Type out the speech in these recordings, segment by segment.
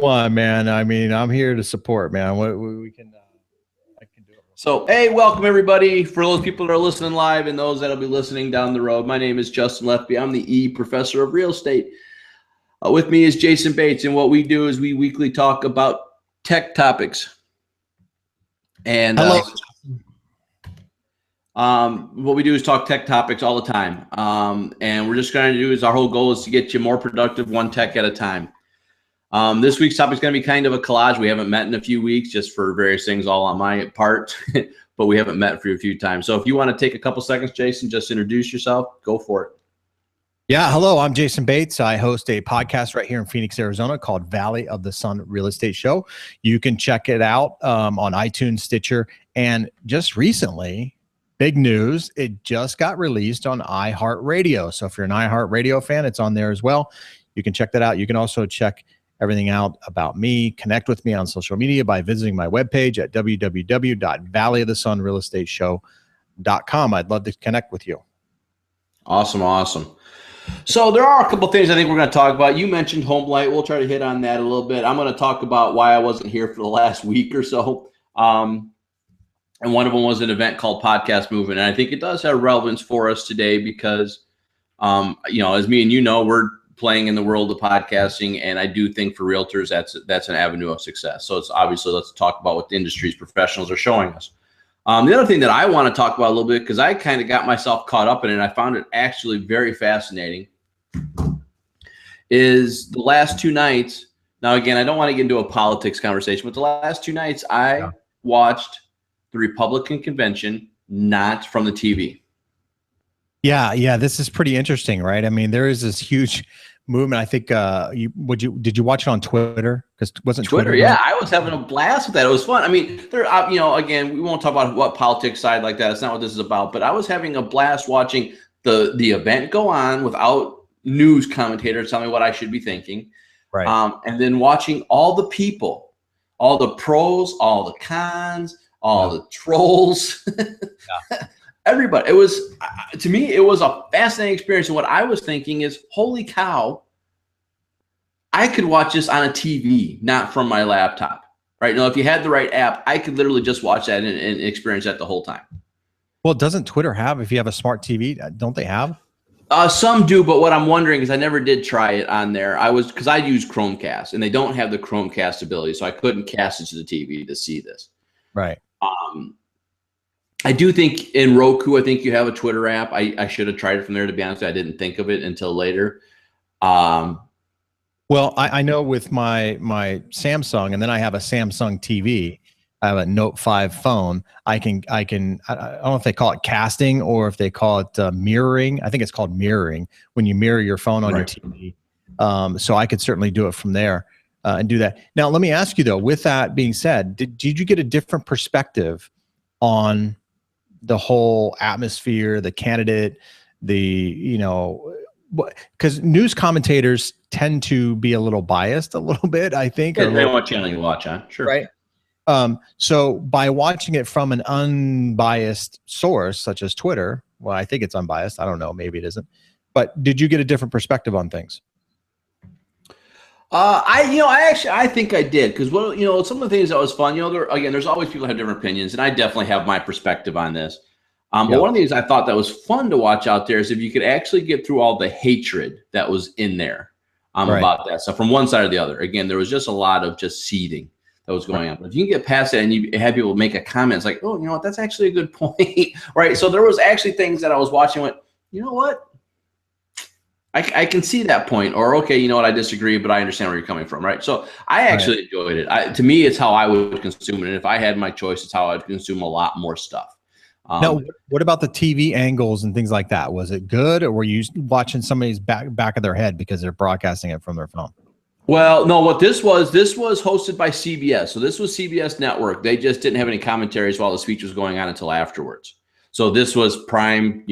on, man. I mean, I'm here to support, man. We can, I can do it. So, hey, welcome everybody. For those people that are listening live and those that'll be listening down the road, my name is Justin Lefby. I'm the professor of real estate. With me is Jason Bates, and what we do is we weekly talk about tech topics. And Hello. What we do is talk tech topics all the time. And we're just going to do is our whole goal is to get you more productive one tech at a time. This week's topic is going to be kind of a collage. We haven't met in a few weeks just for various things all on my part, but we haven't met for a few times. So if you want to take a couple seconds, Jason, just introduce yourself, go for it. Yeah, hello, I'm Jason Bates. I host a podcast right here in Phoenix, Arizona called Valley of the Sun Real Estate Show. You can check it out on iTunes, Stitcher, and just recently, big news, it just got released on iHeartRadio. So if you're an iHeartRadio fan, it's on there as well. You can check that out. You can also check everything out about me, connect with me on social media by visiting my webpage at www.valleyofthesunrealestateshow.com. I'd love to connect with you. Awesome. So there are a couple things I think we're going to talk about. You mentioned homelight. We'll try to hit on that a little bit. I'm going to talk about why I wasn't here for the last week or so. And one of them was an event called Podcast Movement. And I think it does have relevance for us today because, as me and you know, we're playing in the world of podcasting. And I do think for realtors, that's an avenue of success. So it's obviously, let's talk about what the industry's professionals are showing us. The other thing that I want to talk about a little bit, because I kind of got myself caught up in it, and I found it actually very fascinating, is the last two nights. Now, again, I don't want to get into a politics conversation, but the last two nights I watched the Republican convention, not from the TV. Yeah, this is pretty interesting, right? I mean, there is this huge movement. I think did you watch it on Twitter? Because wasn't Twitter? Yeah, I was having a blast with that. It was fun. I mean, there, again, we won't talk about what politics side like that. It's not what this is about. But I was having a blast watching the event go on without news commentators telling me what I should be thinking. Right. And then watching all the people, all the pros, all the cons, all the trolls. Everybody. It was, to me, it was a fascinating experience. And what I was thinking is, holy cow, I could watch this on a TV, not from my laptop, right? Now, if you had the right app, I could literally just watch that and experience that the whole time. Well, doesn't Twitter have, if you have a smart TV, don't they have? Some do, but what I'm wondering is I never did try it on there. Because I use Chromecast, and they don't have the Chromecast ability, so I couldn't cast it to the TV to see this. Right. I do think in Roku, I think you have a Twitter app. I should have tried it from there, to be honest. I didn't think of it until later. Well, I know with my Samsung, and then I have a Samsung TV. I have a Note 5 phone. I don't know if they call it casting or if they call it mirroring. I think it's called mirroring, when you mirror your phone on your TV. So I could certainly do it from there and do that. Now, let me ask you though, with that being said, did you get a different perspective on the whole atmosphere, the candidate, because news commentators tend to be a little biased a little bit, I think. Yeah, depending on what channel you watch on. Sure. Right. So by watching it from an unbiased source, such as Twitter, well, I think it's unbiased. I don't know. Maybe it isn't. But did you get a different perspective on things? I think I did, because some of the things that was fun, there's always people that have different opinions, and I definitely have my perspective on this. But one of the things I thought that was fun to watch out there is if you could actually get through all the hatred that was in there about that stuff from one side or the other. Again, there was just a lot of just seething that was going on. But if you can get past that and you have people make a comment, it's like, oh, you know what, that's actually a good point, right? So there was actually things that I was watching and went, you know what? I can see that point, or okay, you know what, I disagree, but I understand where you're coming from, right? So I actually enjoyed it. To me, it's how I would consume it, and if I had my choice, it's how I'd consume a lot more stuff. Now, what about the TV angles and things like that? Was it good, or were you watching somebody's back of their head because they're broadcasting it from their phone? Well, no, what this was hosted by CBS. So this was CBS Network. They just didn't have any commentaries while the speech was going on until afterwards. So this was prime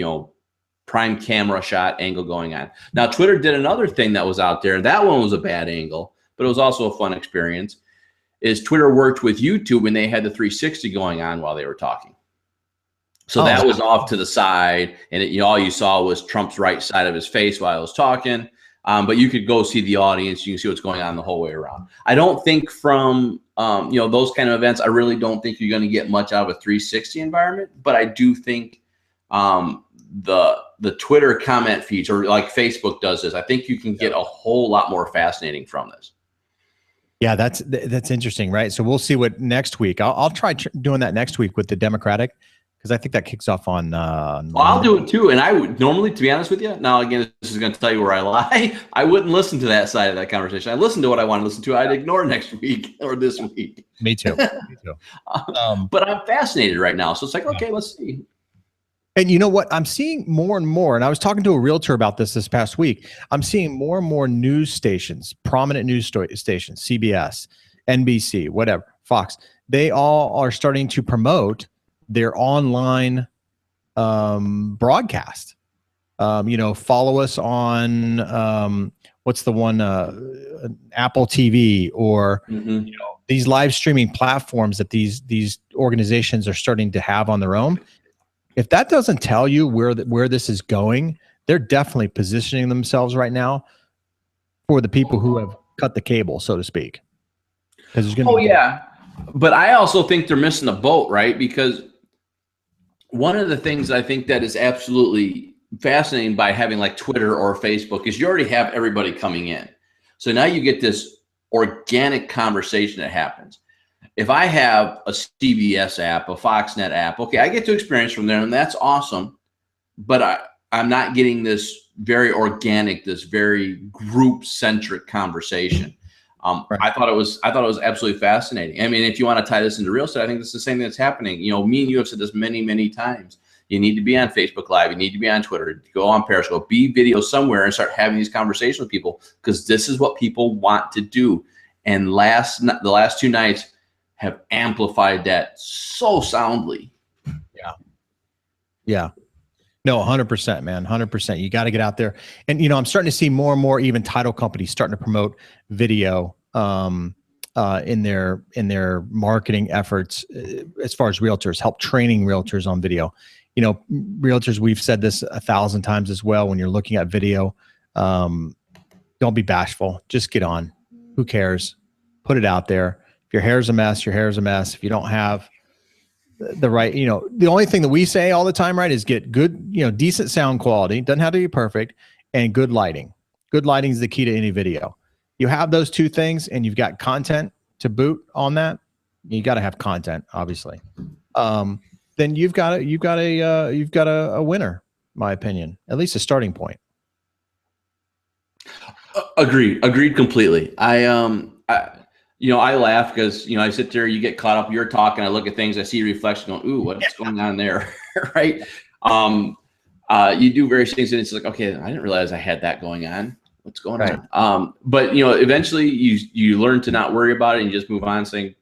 camera shot angle going on. Now, Twitter did another thing that was out there. That one was a bad angle, but it was also a fun experience. Is Twitter worked with YouTube and they had the 360 going on while they were talking. So that was off to the side, and all you saw was Trump's right side of his face while I was talking. But you could go see the audience. You can see what's going on the whole way around. I don't think from those kind of events, I really don't think you're going to get much out of a 360 environment. But I do think the Twitter comment feeds, or like Facebook does this, I think you can get a whole lot more fascinating from this. Yeah, that's interesting, right? So we'll see what next week. I'll try doing that next week with the Democratic, because I think that kicks off on. Well, I'll do it too, and I would normally, to be honest with you. Now, again, this is going to tell you where I lie. I wouldn't listen to that side of that conversation. I listen to what I want to listen to. I'd ignore next week or this week. Me too. Me too. But I'm fascinated right now, so it's like, okay, let's see. And you know what? I'm seeing more and more, and I was talking to a realtor about this past week. I'm seeing more and more news stations, prominent news stations, CBS, NBC, whatever, Fox. They all are starting to promote their online broadcast. Follow us on what's the one, Apple TV, or these live streaming platforms that these organizations are starting to have on their own. If that doesn't tell you where this is going, they're definitely positioning themselves right now for the people who have cut the cable, so to speak. But I also think they're missing the boat, right? Because one of the things I think that is absolutely fascinating by having like Twitter or Facebook is you already have everybody coming in. So now you get this organic conversation that happens. If I have a CBS app, a Foxnet app, okay, I get to experience from there, and that's awesome. But I'm not getting this very organic, this very group-centric conversation. Right. I thought it was absolutely fascinating. I mean, if you want to tie this into real estate, I think this is the same thing that's happening. Me and you have said this many, many times. You need to be on Facebook Live. You need to be on Twitter. Go on Periscope. Be video somewhere and start having these conversations with people, because this is what people want to do. And the last 2 nights have amplified that so soundly. Yeah. No, 100%, man. 100%. You got to get out there. And, I'm starting to see more and more even title companies starting to promote video in their marketing efforts as far as realtors, help training realtors on video. Realtors, we've said this 1,000 times as well. When you're looking at video, don't be bashful. Just get on. Who cares? Put it out there. If your hair's a mess, your hair's a mess. If you don't have the right, the only thing that we say all the time, right, is get good, decent sound quality. Doesn't have to be perfect, and good lighting. Good lighting is the key to any video. You have those 2 things, and you've got content to boot on that. You got to have content, obviously. Then you've got a winner, in my opinion, at least a starting point. Agreed completely. I laugh because, I sit there, you get caught up, you're talking, I look at things, I see a reflection going, ooh, what's going on there, right? You do various things, and it's like, okay, I didn't realize I had that going on. What's going on? But, eventually you learn to not worry about it, and you just move on, saying,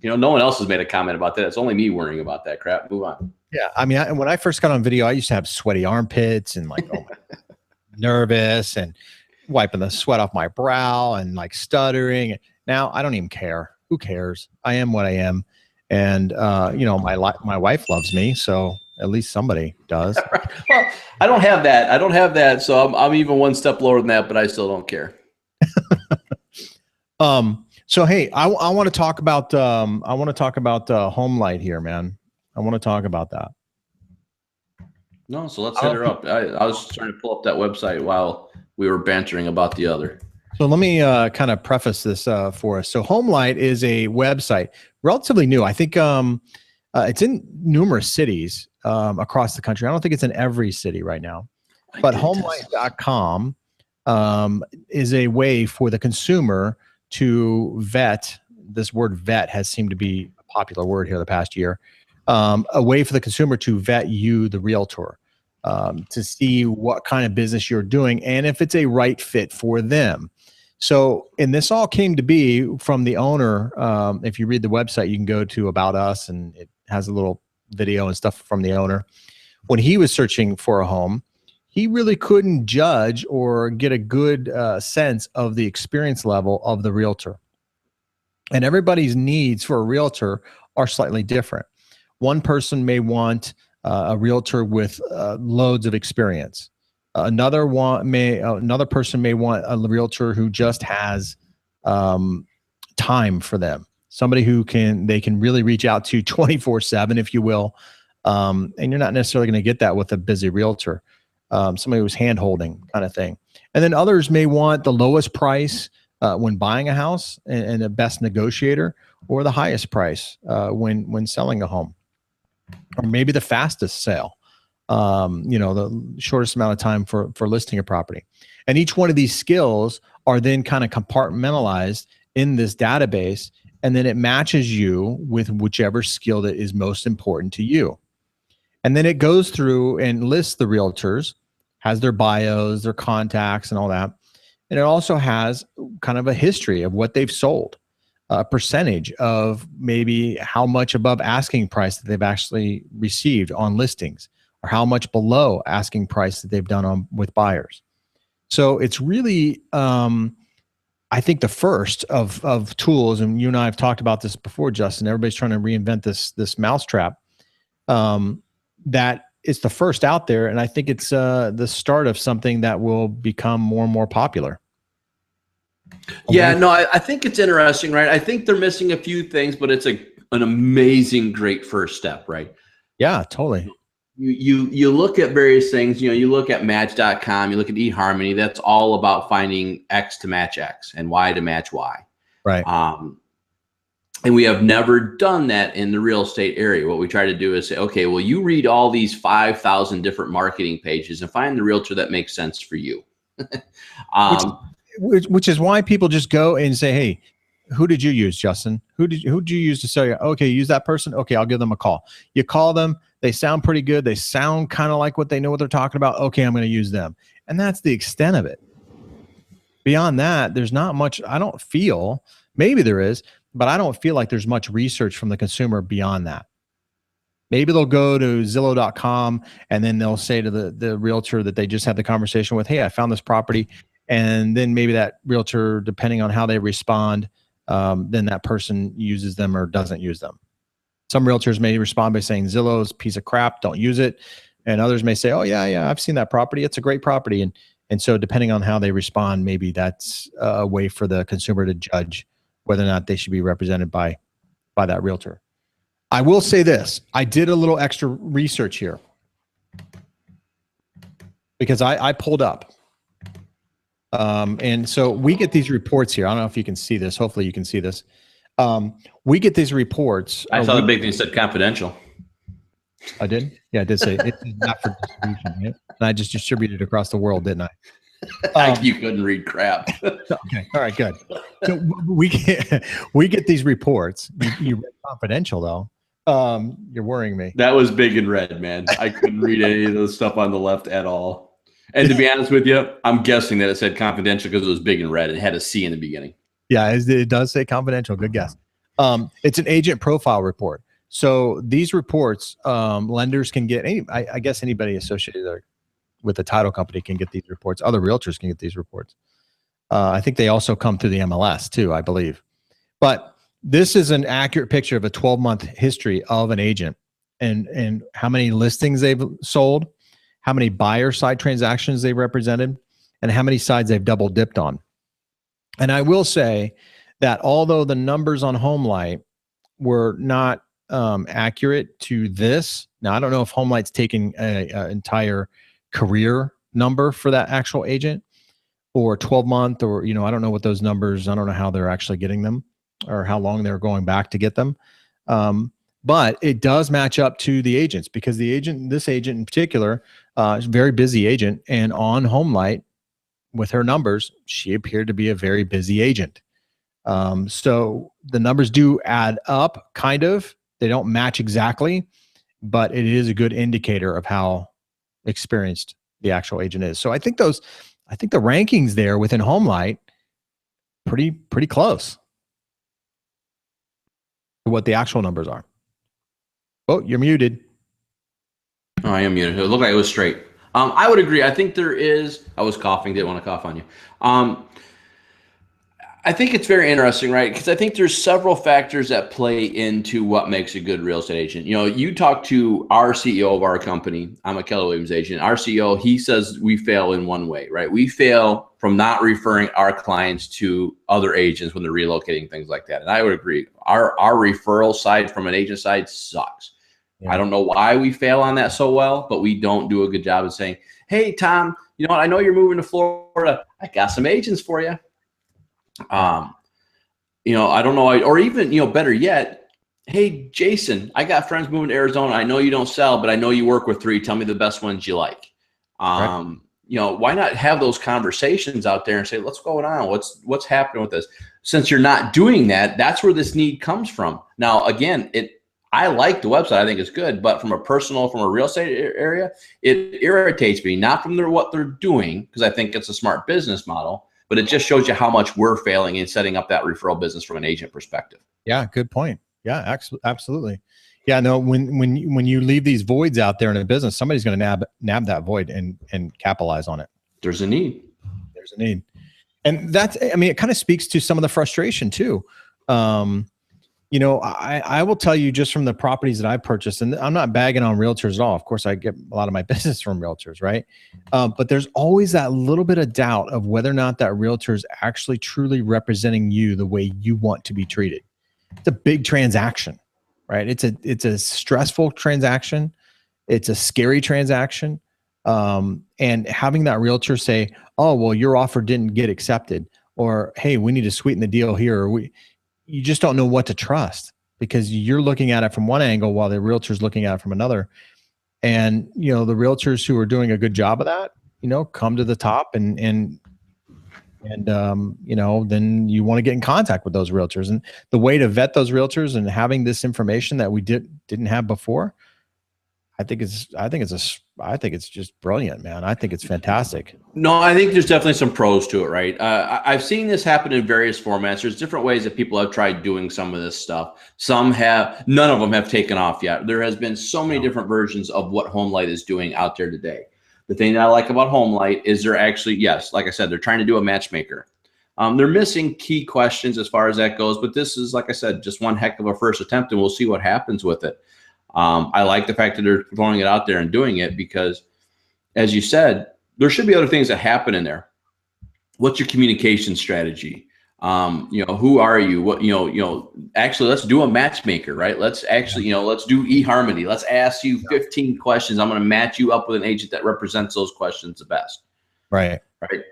no one else has made a comment about that. It's only me worrying about that crap. Move on. Yeah, I mean, when I first got on video, I used to have sweaty armpits and nervous and wiping the sweat off my brow and stuttering. Now I don't even care. Who cares? I am what I am. And, my wife loves me. So at least somebody does. Well, I don't have that. So I'm even one step lower than that, but I still don't care. So, hey, I want to talk about, homelight here, man. I want to talk about that. No. So let's hit her up. I was trying to pull up that website while we were bantering about the other. So let me kind of preface this for us. So homelight is a website, relatively new. I think it's in numerous cities across the country. I don't think it's in every city right now. But homelight.com is a way for the consumer to vet. This word vet has seemed to be a popular word here the past year. A way for the consumer to vet you, the realtor, to see what kind of business you're doing and if it's a right fit for them. So, and this all came to be from the owner. If you read the website, you can go to About Us, and it has a little video and stuff from the owner. When he was searching for a home, he really couldn't judge or get a good sense of the experience level of the realtor. And everybody's needs for a realtor are slightly different. One person may want a realtor with loads of experience. Another person may want a realtor who just has time for them, somebody who they can really reach out to 24/7, if you will. And you're not necessarily going to get that with a busy realtor. Somebody who's hand holding kind of thing. And then others may want the lowest price when buying a house and the best negotiator, or the highest price when selling a home, or maybe the fastest sale. The shortest amount of time for listing a property. And each one of these skills are then kind of compartmentalized in this database, and then it matches you with whichever skill that is most important to you. And then it goes through and lists the realtors, has their bios, their contacts, and all that. And it also has kind of a history of what they've sold, a percentage of maybe how much above asking price that they've actually received on listings, or how much below asking price that they've done with buyers. So it's really, I think, the first of tools, and you and I have talked about this before, Justin. Everybody's trying to reinvent this mousetrap. That is the first out there, and I think it's the start of something that will become more and more popular. Yeah, no, I think it's interesting, right? I think they're missing a few things, but it's an amazing, great first step, right? Yeah, totally. You look at various things, you look at match.com, you look at eHarmony, that's all about finding X to match X and Y to match Y. Right. And we have never done that in the real estate area. What we try to do is say, okay, well, you read all these 5,000 different marketing pages and find the realtor that makes sense for you. Which is why people just go and say, hey, who did you use, Justin? Who did you use to sell you? Okay, use that person. Okay, I'll give them a call. You call them. They sound pretty good. They sound kind of like what they know what they're talking about. Okay, I'm going to use them. And that's the extent of it. Beyond that, there's not much. I don't feel, maybe there is, but I don't feel like there's much research from the consumer beyond that. Maybe they'll go to Zillow.com and then they'll say to the realtor that they just had the conversation with, hey, I found this property. And then maybe that realtor, depending on how they respond, then that person uses them or doesn't use them. Some realtors may respond by saying Zillow's a piece of crap, don't use it. And others may say, oh, yeah, I've seen that property. It's a great property. And so depending on how they respond, maybe that's a way for the consumer to judge whether or not they should be represented by that realtor. I will say this. I did a little extra research here because I pulled up. And so we get these reports here. I don't know if you can see this. Hopefully you can see this. We get these reports. I saw the big thing said confidential. I did? Yeah, I did say it's not for distribution, right? And I just distributed across the world, didn't I? You couldn't read crap. Okay. All right, good. So we get these reports. You read confidential though. You're worrying me. That was big and red, man. I couldn't read any of the stuff on the left at all. And to be honest with you, I'm guessing that it said confidential because it was big and red. It had a C in the beginning. Yeah, it does say confidential. Good guess. It's an agent profile report. So these reports, lenders can get, I guess anybody associated with the title company can get these reports. Other realtors can get these reports. I think they also come through the MLS too, I believe. But this is an accurate picture of a 12-month history of an agent and how many listings they've sold, how many buyer side transactions they've represented, and how many sides they've double dipped on. And I will say that although the numbers on HomeLight were not accurate to this, now I don't know if HomeLight's taking an entire career number for that actual agent or 12-month, or I don't know what those numbers. I don't know how they're actually getting them or how long they're going back to get them. But it does match up to the agents because this agent in particular, is a very busy agent, and on HomeLight, with her numbers, she appeared to be a very busy agent. So the numbers do add up, kind of. They don't match exactly, but it is a good indicator of how experienced the actual agent is. So I think the rankings there within HomeLight pretty close to what the actual numbers are. Oh, you're muted. Oh, I am muted. It looked like it was straight. I would agree. I think there is. I was coughing. Didn't want to cough on you. I I think it's very interesting, right? Because I think there's several factors that play into what makes a good real estate agent. You know, you talk to our CEO of our company. I'm a Keller Williams agent. Our CEO, he says we fail in one way, right? We fail from not referring our clients to other agents when they're relocating, things like that. And I would agree. Our referral side from an agent side sucks. Yeah. I don't know why we fail on that so well, but we don't do a good job of saying, hey, Tom, you know what? I know you're moving to Florida. I got some agents for you. You know, I don't know, or even, you know, better yet, hey, Jason, I got friends moving to Arizona. I know you don't sell, but I know you work with 3. Tell me the best ones you like. Right. You know, why not have those conversations out there and say, what's going on? What's happening with this? Since you're not doing that, that's where this need comes from. Now, again, I like the website. I think it's good, but from a real estate area, it irritates me, not from what they're doing, because I think it's a smart business model, but it just shows you how much we're failing in setting up that referral business from an agent perspective. Yeah, good point. Yeah, absolutely. Yeah, no, when you leave these voids out there in a business, somebody's going to nab that void and capitalize on it. There's a need. There's a need. And that's, I mean, it kind of speaks to some of the frustration too. You know, I will tell you just from the properties that I purchased, and I'm not bagging on realtors at all. Of course, I get a lot of my business from realtors, right? But there's always that little bit of doubt of whether or not that realtor is actually truly representing you the way you want to be treated. It's a big transaction, right? It's a stressful transaction. It's a scary transaction. And having that realtor say, oh, well, your offer didn't get accepted, or, hey, we need to sweeten the deal here, or you just don't know what to trust because you're looking at it from one angle while the realtor's looking at it from another. And, you know, the realtors who are doing a good job of that, you know, come to the top and you know, then you want to get in contact with those realtors. And the way to vet those realtors and having this information that we didn't have before, I think it's just brilliant, man. I think it's fantastic. No, I think there's definitely some pros to it, right? I've seen this happen in various formats. There's different ways that people have tried doing some of this stuff. Some have, none of them have taken off yet. There has been so many different versions of what homelight is doing out there today. The thing that I like about homelight is they're actually, yes, like I said, they're trying to do a matchmaker. They're missing key questions as far as that goes, but this is, like I said, just one heck of a first attempt, and we'll see what happens with it. I like the fact that they're throwing it out there and doing it because, as you said, there should be other things that happen in there. What's your communication strategy? You know, who are you? What, you know, actually, let's do a matchmaker, right? Let's actually, you know, let's do eHarmony. Let's ask you 15 questions. I'm going to match you up with an agent that represents those questions the best. Right. Right.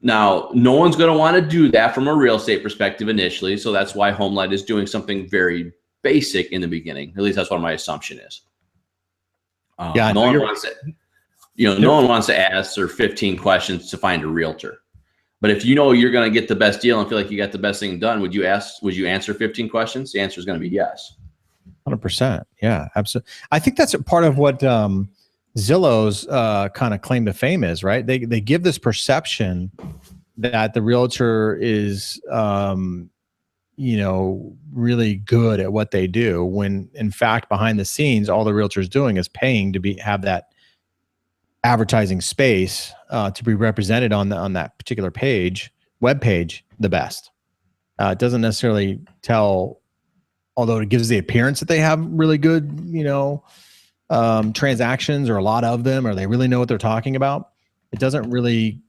Now, no one's going to want to do that from a real estate perspective initially. So that's why homelight is doing something very basic in the beginning. At least that's what my assumption is. Yeah, no one wants to, you know, no one wants to ask their 15 questions to find a realtor. But if you know you're going to get the best deal and feel like you got the best thing done, would you answer 15 questions? The answer is going to be yes. 100%. Yeah, absolutely. I think that's a part of what Zillow's kind of claim to fame is, right? They give this perception that the realtor is you know, really good at what they do, when in fact behind the scenes all the realtor's doing is paying to have that advertising space to be represented on that particular web page the best. It doesn't necessarily tell, although it gives the appearance that they have really good, you know, transactions, or a lot of them, or they really know what they're talking about. It doesn't really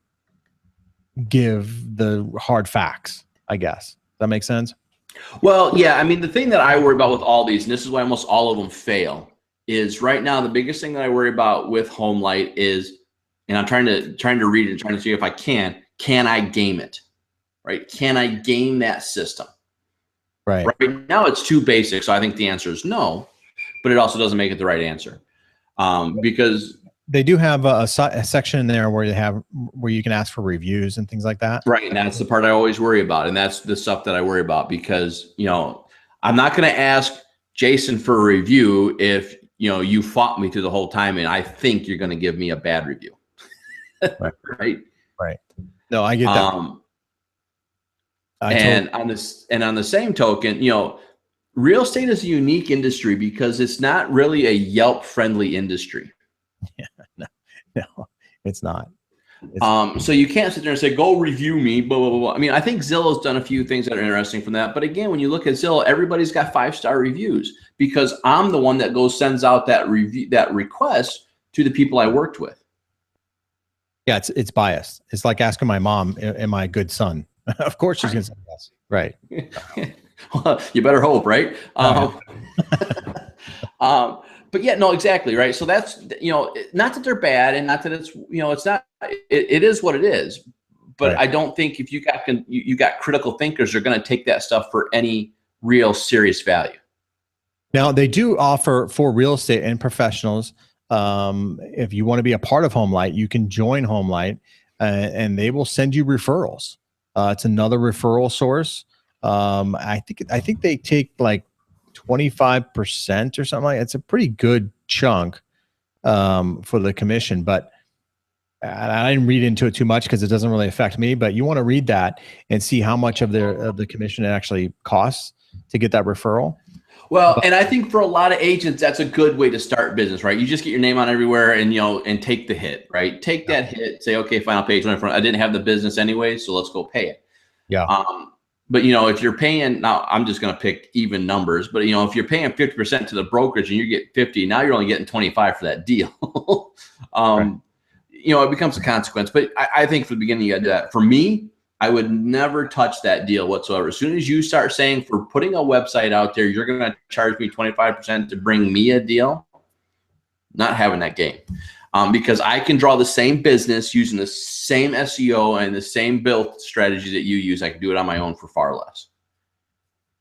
give the hard facts, I guess. That makes sense? Well, yeah. I mean, the thing that I worry about with all these, and this is why almost all of them fail, is right now the biggest thing that I worry about with homelight is, and I'm trying to read it and trying to see if I can I game it, right? Can I game that system? Right. Right now it's too basic, so I think the answer is no, but it also doesn't make it the right answer, because they do have a section in there where you can ask for reviews and things like that. Right. And that's the part I always worry about. And that's the stuff that I worry about because, you know, I'm not going to ask Jason for a review if, you know, you fought me through the whole time and I think you're going to give me a bad review. Right. Right. Right. No, I get that. On the same token, you know, real estate is a unique industry because it's not really a Yelp friendly industry. Yeah, no, it's not. So you can't sit there and say, go review me, blah, blah, blah, blah. I mean, I think Zillow's done a few things that are interesting from that. But again, when you look at Zillow, everybody's got 5-star reviews because I'm the one that sends out that review, that request to the people I worked with. Yeah, it's biased. It's like asking my mom, am I a good son? Of course she's going to say yes. Right. Well, you better hope, right? But yeah, no, exactly, right. So that's, not that they're bad and not that it's, it's not, it is what it is. But right. I don't think if you got critical thinkers, they're going to take that stuff for any real serious value. Now they do offer for real estate and professionals. If you want to be a part of HomeLight, you can join HomeLight and they will send you referrals. It's another referral source. I think they take like 25% or something like that. It's a pretty good chunk for the commission, but I didn't read into it too much because it doesn't really affect me, but you want to read that and see how much of the commission it actually costs to get that referral. Well, and I think for a lot of agents, that's a good way to start business, right? You just get your name on everywhere and, and take the hit, right? Take that hit, say, okay, fine, I'll pay you 20. I didn't have the business anyway, so let's go pay it. Yeah. But, if you're paying, now I'm just going to pick even numbers, but, if you're paying 50% to the brokerage and you get 50, now you're only getting 25 for that deal. Right. It becomes a consequence. But I think for the beginning, you got to do that. For me, I would never touch that deal whatsoever. As soon as you start saying for putting a website out there, you're going to charge me 25% to bring me a deal, not having that game. Because I can draw the same business using the same SEO and the same build strategy that you use. I can do it on my own for far less.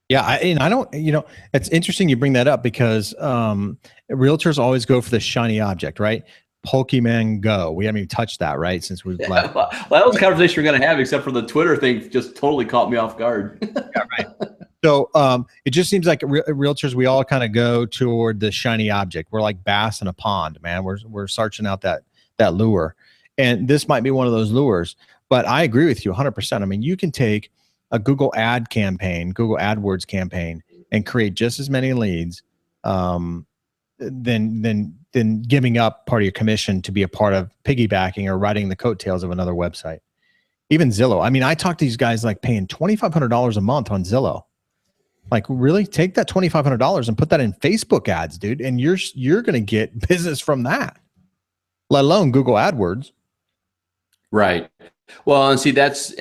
Yeah. I don't, it's interesting you bring that up because realtors always go for the shiny object, right? Pokemongo. We haven't even touched that, right? Since we've left. Well, that was a conversation we're going to have, except for the Twitter thing just totally caught me off guard. Yeah, right. So it just seems like realtors, we all kind of go toward the shiny object. We're like bass in a pond, man. We're searching out that lure. And this might be one of those lures, but I agree with you 100%. I mean, you can take a Google ad campaign, Google AdWords campaign, and create just as many leads than giving up part of your commission to be a part of piggybacking or riding the coattails of another website. Even Zillow. I mean, I talk to these guys like paying $2,500 a month on Zillow. Like, really? Take that $2,500 and put that in Facebook ads, dude, and you're going to get business from that, let alone Google AdWords. Right. Well, and see, that's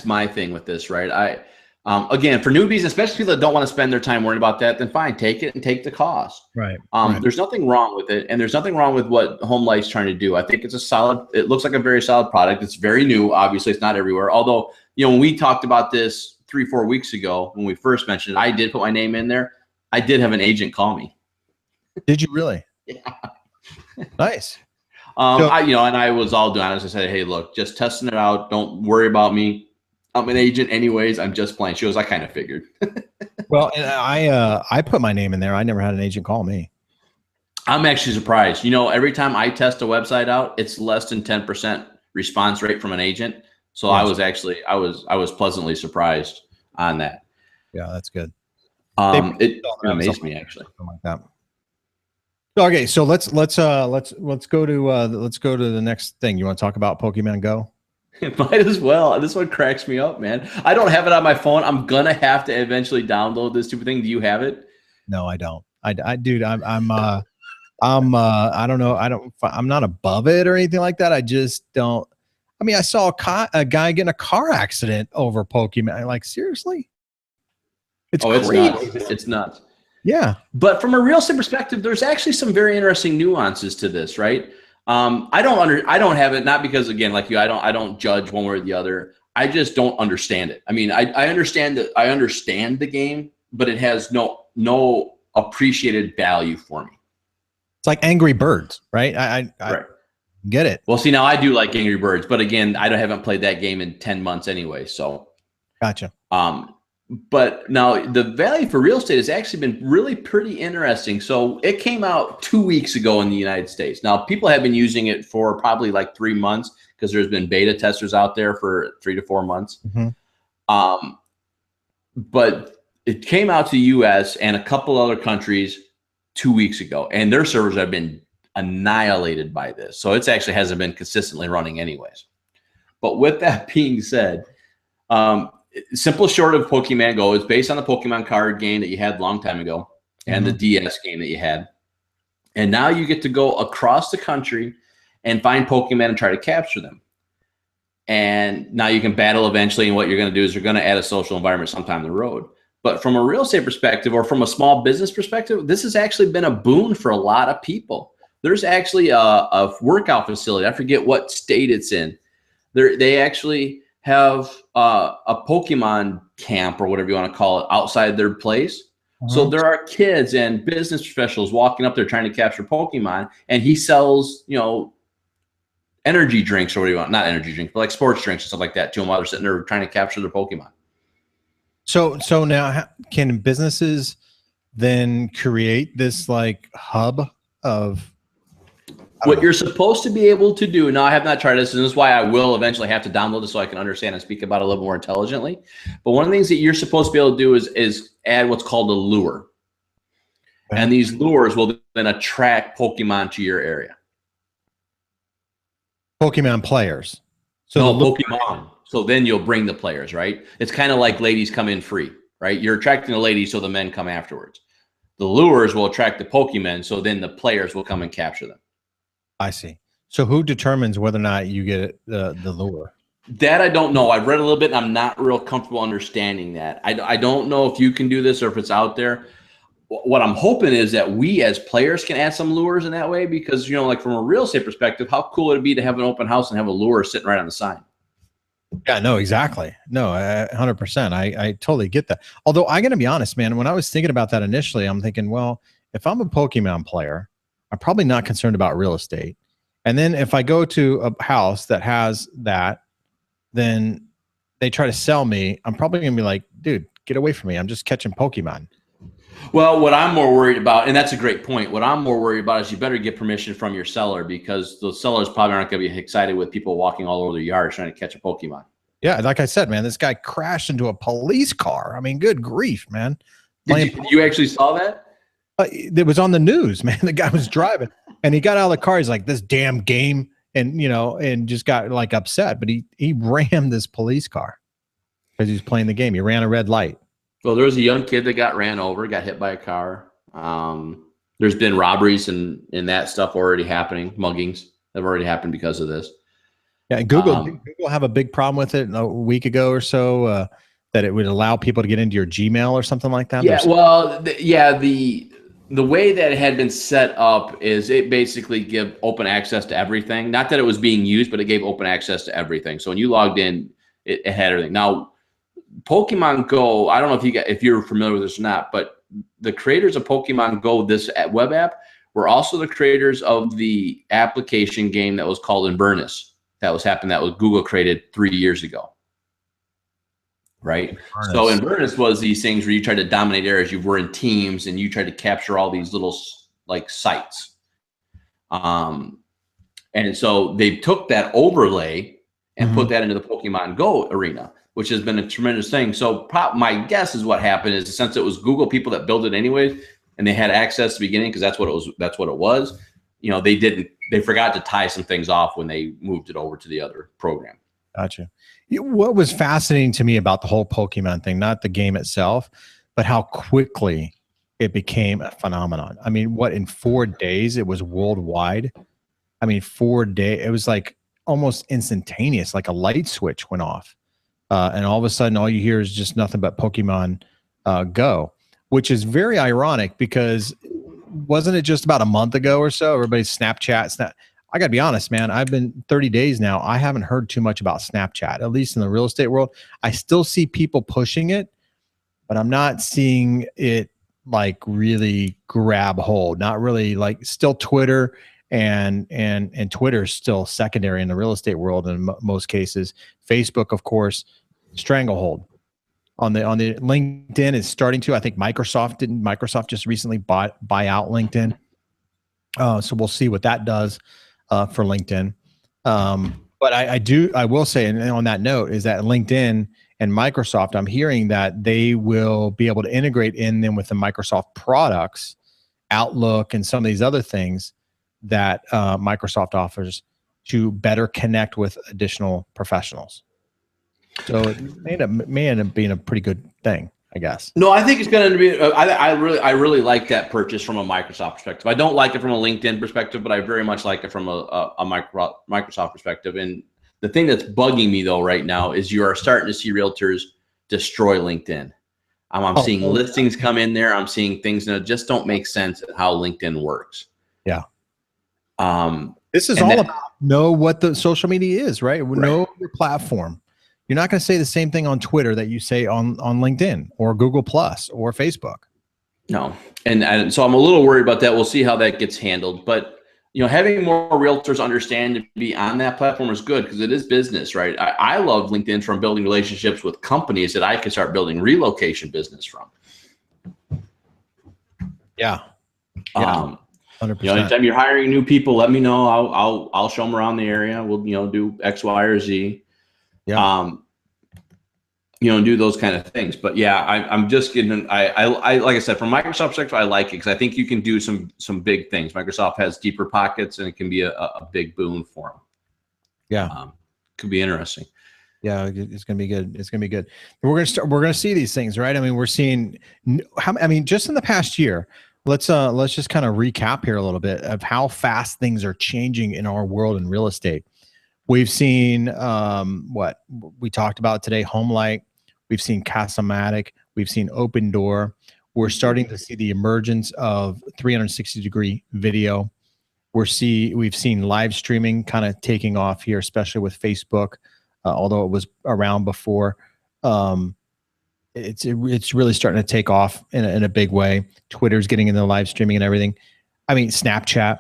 my thing with this, right? Again, for newbies, especially people that don't want to spend their time worrying about that, then fine, take it and take the cost. Right. There's nothing wrong with it, and there's nothing wrong with what HomeLight's trying to do. I think it's it looks like a very solid product. It's very new. Obviously, it's not everywhere. Although, when we talked about this 3-4 weeks ago, when we first mentioned it, I did put my name in there. I did have an agent call me. Did you really? Yeah. Nice. And I was all done. As I said, hey, look, just testing it out. Don't worry about me. I'm an agent anyways. I'm just playing. She goes, I kind of figured. Well, and I put my name in there. I never had an agent call me. I'm actually surprised. Every time I test a website out, it's less than 10% response rate from an agent. So yes. I was pleasantly surprised on that. Yeah, that's good. It amazed me actually. Something like that. Okay, so let's go to the next thing. You want to talk about Pokemon Go? It might as well. This one cracks me up, man. I don't have it on my phone. I'm gonna have to eventually download this stupid thing. Do you have it? No, I don't. Dude, I don't know. I'm not above it or anything like that. I just don't. I mean, I saw a guy get in a car accident over Pokemon. Like, seriously? It's nuts. It's nuts. Yeah. But from a real estate perspective, there's actually some very interesting nuances to this, right? I don't have it, not because, again, like you, I don't judge one way or the other. I just don't understand it. I mean, I understand that I understand the game, but it has no appreciated value for me. It's like Angry Birds, right? I right. Get it. Well, see, now I do like Angry Birds, but again, I haven't played that game in 10 months anyway. So, gotcha. But now the value for real estate has actually been really pretty interesting. So it came out 2 weeks ago in the United States. Now people have been using it for probably like 3 months because there's been beta testers out there for 3 to 4 months. Mm-hmm. But it came out to the US and a couple other countries 2 weeks ago, and their servers have been annihilated by this. So it actually hasn't been consistently running anyways. But with that being said, simple short of Pokemongo is based on the Pokemon card game that you had a long time ago and the DS game that you had. And now you get to go across the country and find Pokemon and try to capture them. And now you can battle eventually. And what you're going to do is you're going to add a social environment sometime down the road. But from a real estate perspective or from a small business perspective, this has actually been a boon for a lot of people. There's actually a workout facility. I forget what state it's in. They actually have a Pokemon camp or whatever you want to call it outside their place. So there are kids and business professionals walking up there trying to capture Pokemon, and he sells, energy drinks or what do you want? Not energy drinks, but like sports drinks and stuff like that to them while they're sitting there trying to capture their Pokemon. So now can businesses then create this like hub of what you're supposed to be able to do? Now, I have not tried this, and this is why I will eventually have to download this so I can understand and speak about it a little more intelligently. But one of the things that you're supposed to be able to do is add what's called a lure. And these lures will then attract Pokemon to your area. Pokemon players. So no, Pokemon. So then you'll bring the players, right? It's kind of like ladies come in free, right? You're attracting the ladies so the men come afterwards. The lures will attract the Pokemon, so then the players will come and capture them. I see. So who determines whether or not you get the lure? That I don't know. I've read a little bit, and I'm not real comfortable understanding that. I don't know if you can do this or if it's out there. What I'm hoping is that we as players can add some lures in that way because, like from a real estate perspective, how cool would it be to have an open house and have a lure sitting right on the sign? Yeah, no, exactly. No, 100%. I totally get that. Although I got to be honest, man, when I was thinking about that initially, I'm thinking, well, if I'm a Pokemon player, I'm probably not concerned about real estate. And then if I go to a house that has that, then they try to sell me. I'm probably going to be like, dude, get away from me. I'm just catching Pokemon. Well, what I'm more worried about, and that's a great point, what I'm more worried about is you better get permission from your seller because the sellers probably aren't going to be excited with people walking all over their yard trying to catch a Pokemon. Yeah, like I said, man, this guy crashed into a police car. I mean, good grief, man. Did you actually saw that? It was on the news, man. The guy was driving and he got out of the car. He's like, this damn game. And, and just got like upset. But he rammed this police car because he was playing the game. He ran a red light. Well, there was a young kid that got ran over, got hit by a car. There's been robberies and that stuff already happening. Muggings have already happened because of this. Yeah, and Google have a big problem with it a week ago or so that it would allow people to get into your Gmail or something like that. Yeah, the way that it had been set up is it basically give open access to everything. Not that it was being used, but it gave open access to everything. So when you logged in, it had everything. Now, Pokemon Go, I don't know if you're familiar with this or not, but the creators of Pokemon Go, this web app, were also the creators of the application game that was called Inverness. That was Google created 3 years ago. Right. So Inverness was these things where you tried to dominate areas. You were in teams and you tried to capture all these little like sites. And so they took that overlay and put that into the Pokemon Go arena, which has been a tremendous thing. So my guess is what happened is since it was Google people that built it anyways, and they had access to the beginning because that's what it was. They forgot to tie some things off when they moved it over to the other program. Gotcha. What was fascinating to me about the whole Pokemon thing, not the game itself, but how quickly it became a phenomenon. I mean, in 4 days, it was worldwide. I mean, 4 days, it was like almost instantaneous, like a light switch went off. And all of a sudden, all you hear is just nothing but Pokemon Go, which is very ironic because wasn't it just about a month ago or so? Everybody's Snapchat. I got to be honest, man. I've been 30 days now. I haven't heard too much about Snapchat, at least in the real estate world. I still see people pushing it, but I'm not seeing it like really grab hold. Not really like still Twitter and Twitter is still secondary in the real estate world in most cases. Facebook, of course, stranglehold. On the LinkedIn is starting to. I think Microsoft just recently buy out LinkedIn. So we'll see what that does for LinkedIn. But I will say, and on that note, is that LinkedIn and Microsoft, I'm hearing that they will be able to integrate in them with the Microsoft products, Outlook, and some of these other things that Microsoft offers to better connect with additional professionals. So it may end up being a pretty good thing, I guess. No, I think it's going to be. I really like that purchase from a Microsoft perspective. I don't like it from a LinkedIn perspective, but I very much like it from a Microsoft perspective. And the thing that's bugging me though right now is you are starting to see realtors destroy LinkedIn. I'm seeing listings come in there. I'm seeing things that just don't make sense at how LinkedIn works. Yeah. This is all about know what the social media is, right? Know your platform. You're not going to say the same thing on Twitter that you say on LinkedIn or Google Plus or Facebook. No. And so I'm a little worried about that. We'll see how that gets handled. But, you know, having more realtors understand to be on that platform is good because it is business, right? I love LinkedIn from building relationships with companies that I can start building relocation business from. Yeah. 100%. You know, anytime you're hiring new people, let me know. I'll show them around the area. We'll, you know, do X, Y, or Z. Yeah. You know, and do those kind of things. But yeah, I'm just getting. I like I said, from Microsoft perspective, I like it because I think you can do some big things. Microsoft has deeper pockets, and it can be a big boon for them. Yeah, could be interesting. Yeah, it's gonna be good. It's gonna be good. We're gonna see these things, right? I mean, we're seeing. I mean, just in the past year. Let's just kind of recap here a little bit of how fast things are changing in our world in real estate. We've seen what we talked about today, homelight. We've seen Casamatic. We've seen Open Door. We're starting to see the emergence of 360-degree video. We've seen live streaming kind of taking off here, especially with Facebook, although it was around before. It's really starting to take off in a big way. Twitter's getting into live streaming and everything. I mean, Snapchat.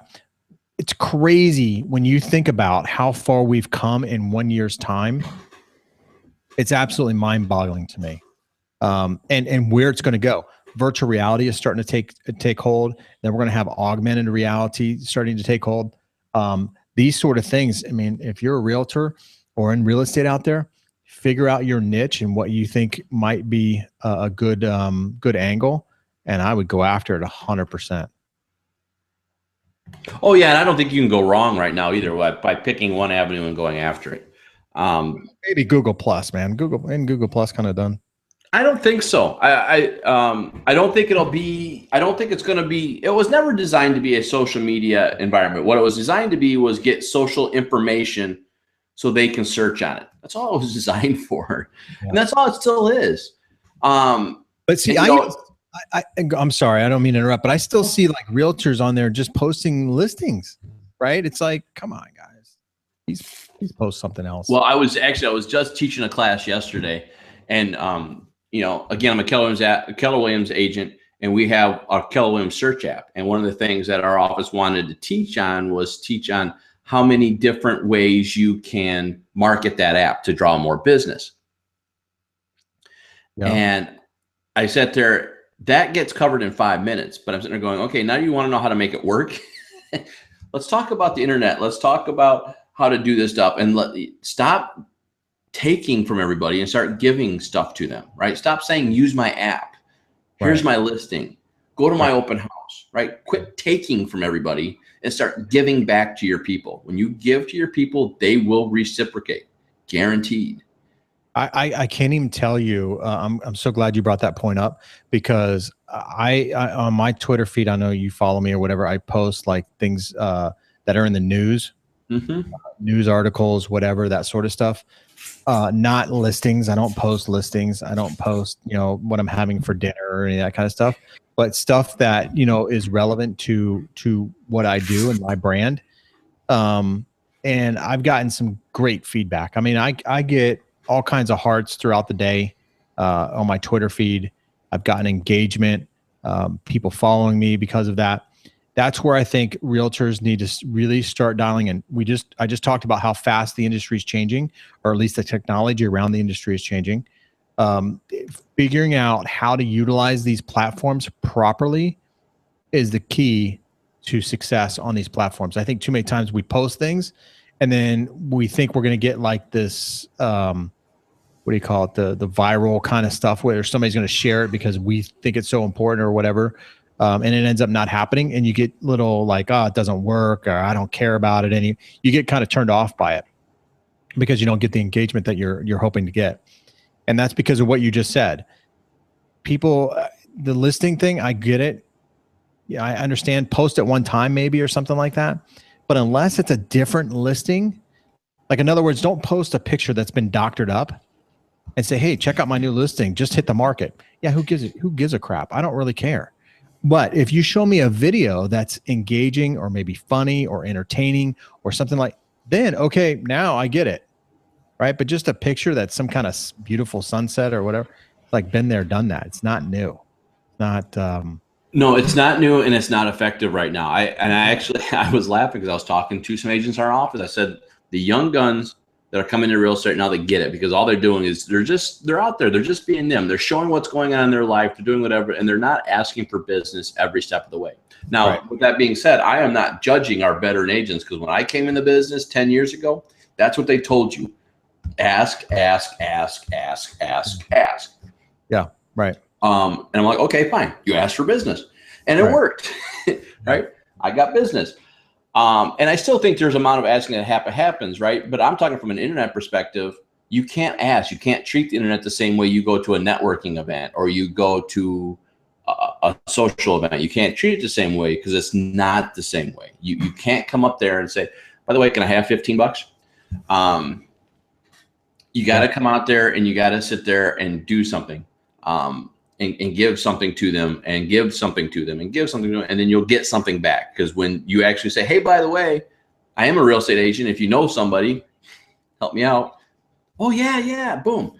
It's crazy when you think about how far we've come in 1 year's time. It's absolutely mind-boggling to me. And where it's going to go. Virtual reality is starting to take hold. Then we're going to have augmented reality starting to take hold. These sort of things. I mean, if you're a realtor or in real estate out there, figure out your niche and what you think might be a good angle, and I would go after it 100%. Oh yeah, and I don't think you can go wrong right now either by picking one avenue and going after it. Maybe Google Plus, man. Google Plus kind of done. I don't think so. I don't think it'll be. I don't think it's going to be. It was never designed to be a social media environment. What it was designed to be was get social information so they can search on it. That's all it was designed for, and that's all it still is. But see, I'm sorry, I don't mean to interrupt, but I still see like realtors on there just posting listings, right? It's like, come on, guys, please post something else. Well, I was just teaching a class yesterday, and you know, again, I'm a Keller Williams agent, and we have our Keller Williams search app. And one of the things that our office wanted to teach on how many different ways you can market that app to draw more business. Yeah. And I sat there. That gets covered in 5 minutes, but I'm sitting there going, okay, now you want to know how to make it work? Let's talk about the internet. Let's talk about how to do this stuff and stop taking from everybody and start giving stuff to them, right? Stop saying, use my app. Here's my listing. Go to my open house, right? Quit taking from everybody and start giving back to your people. When you give to your people, they will reciprocate, guaranteed. I can't even tell you. I'm so glad you brought that point up because I on my Twitter feed, I know you follow me or whatever. I post like things that are in the news, news articles, whatever, that sort of stuff. Not listings. I don't post listings. I don't post, you know, what I'm having for dinner or any of that kind of stuff. But stuff that, you know, is relevant to what I do and my brand. And I've gotten some great feedback. I mean, I get all kinds of hearts throughout the day on my Twitter feed. I've gotten engagement, people following me because of that. That's where I think realtors need to really start dialing in. I just talked about how fast the industry is changing, or at least the technology around the industry is changing. Figuring out how to utilize these platforms properly is the key to success on these platforms. I think too many times we post things and then we think we're going to get like this, what do you call it? The viral kind of stuff where somebody's going to share it because we think it's so important or whatever. and it ends up not happening, and you get little like, oh, it doesn't work, or I don't care about it any. You get kind of turned off by it because you don't get the engagement that you're hoping to get, and that's because of what you just said. People, the listing thing, I get it. Yeah, I understand. Post at one time maybe or something like that, but unless it's a different listing, like in other words, don't post a picture that's been doctored up and say, hey, check out my new listing. Just hit the market. Yeah, who gives a crap? I don't really care. But if you show me a video that's engaging or maybe funny or entertaining or something like, then okay, now I get it, right? But just a picture that's some kind of beautiful sunset or whatever, like been there, done that. It's not new. Not No, it's not new, and it's not effective right now. I was laughing because I was talking to some agents in our office. I said the young guns that are coming to real estate now, they get it, because all they're doing is they're out there. They're just being them. They're showing what's going on in their life. They're doing whatever, and they're not asking for business every step of the way. Now, right. With that being said, I am not judging our veteran agents, because when I came in the business 10 years ago, that's what they told you. Ask, ask, ask, ask, ask, ask. Yeah, right. And I'm like, okay, fine. You asked for business, and it worked, right? I got business. And I still think there's an amount of asking that happens, right? But I'm talking from an internet perspective. You can't ask. You can't treat the internet the same way you go to a networking event or you go to a social event. You can't treat it the same way because it's not the same way. You can't come up there and say, by the way, can I have $15? You got to come out there and you got to sit there and do something. And give something to them and give something to them and give something to them, and then you'll get something back. Because when you actually say, hey, by the way, I am a real estate agent. If you know somebody, help me out. Oh, yeah, boom.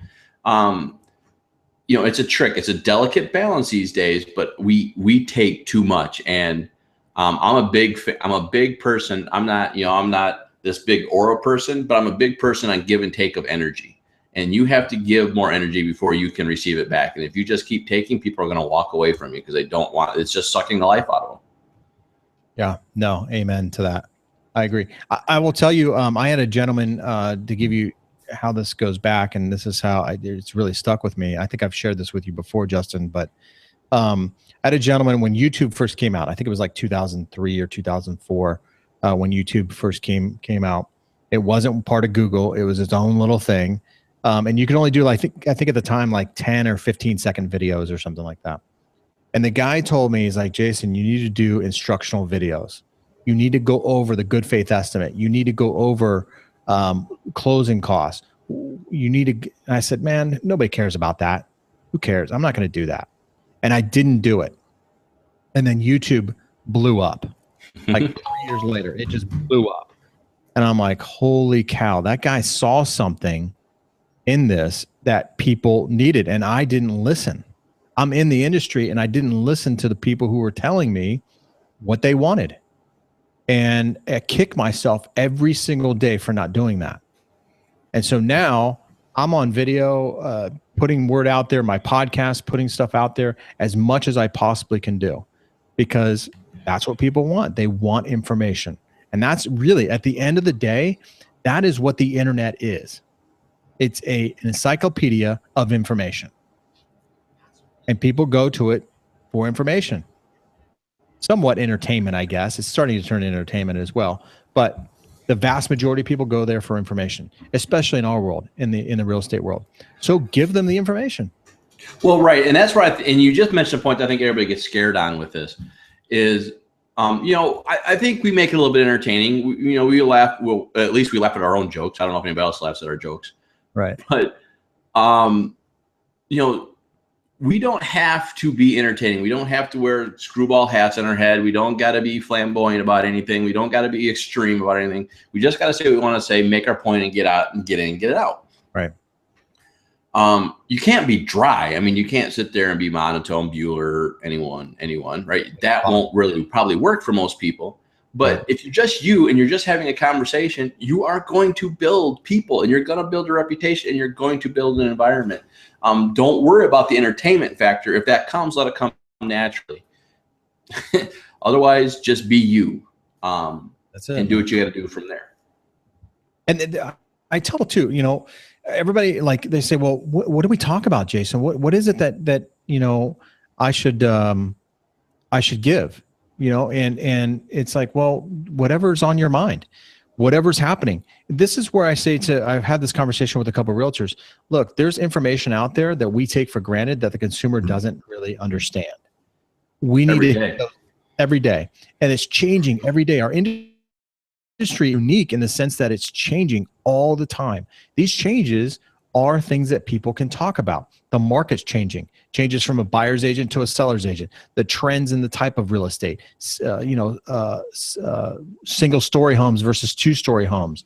It's a trick. It's a delicate balance these days, but we take too much. And I'm a big person. I'm not this big aura person, but I'm a big person on give and take of energy. And you have to give more energy before you can receive it back. And if you just keep taking, people are going to walk away from you because they don't want it. It's just sucking the life out of them. Yeah, no, amen to that. I agree. I will tell you, I had a gentleman to give you how this goes back, and this is how it's really stuck with me. I think I've shared this with you before, Justin, but I had a gentleman when YouTube first came out. I think it was like 2003 or 2004 when YouTube first came out. It wasn't part of Google. It was its own little thing. And you can only do, I think at the time, like 10 or 15-second videos or something like that. And the guy told me, he's like, Jason, you need to do instructional videos. You need to go over the good faith estimate. You need to go over closing costs. You need to, and I said, man, nobody cares about that. Who cares? I'm not going to do that. And I didn't do it. And then YouTube blew up. Like 3 years later, it just blew up. And I'm like, holy cow, that guy saw something in this that people needed, and I didn't listen. I'm in the industry and I didn't listen to the people who were telling me what they wanted. And I kick myself every single day for not doing that. And so now I'm on video, putting word out there, my podcast, putting stuff out there as much as I possibly can do, because that's what people want. They want information. And that's really, at the end of the day, that is what the internet is. It's an encyclopedia of information. And people go to it for information. Somewhat entertainment, I guess. It's starting to turn into entertainment as well. But the vast majority of people go there for information, especially in our world, in the real estate world. So give them the information. Well, right. And that's right. And you just mentioned a point that I think everybody gets scared on with this is, I think we make it a little bit entertaining. We laugh. Well, at least we laugh at our own jokes. I don't know if anybody else laughs at our jokes. Right. But, we don't have to be entertaining. We don't have to wear screwball hats on our head. We don't got to be flamboyant about anything. We don't got to be extreme about anything. We just got to say what we want to say, make our point, and get out and get in and get it out. Right. You can't be dry. I mean, you can't sit there and be monotone, Bueller, anyone, right? That won't really probably work for most people. But if you're just you and you're just having a conversation, you are going to build people and you're going to build a reputation and you're going to build an environment. Don't worry about the entertainment factor. If that comes, let it come naturally. Otherwise, just be you. That's it. And do what you got to do from there. And I tell too, everybody, like, they say, well, what do we talk about, Jason? What is it that I should I should give, and it's like, well, whatever's on your mind, whatever's happening. This is where I've had this conversation with a couple of realtors. Look, there's information out there that we take for granted that the consumer doesn't really understand. We need Every to day. every day, and it's changing every day. Our industry is unique in the sense that it's changing all the time. These changes are things that people can talk about. The market's changes from a buyer's agent to a seller's agent, the trends in the type of real estate, single story homes versus 2-story homes.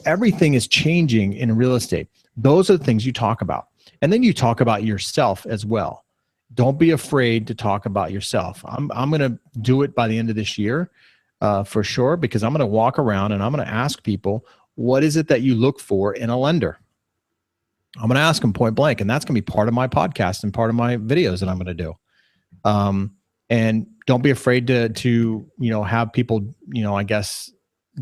Everything is changing in real estate. Those are the things you talk about. And then you talk about yourself as well. Don't be afraid to talk about yourself. I'm going to do it by the end of this year for sure, because I'm going to walk around and I'm going to ask people, what is it that you look for in a lender? I'm going to ask them point blank, and that's going to be part of my podcast and part of my videos that I'm going to do. And don't be afraid to have people, I guess,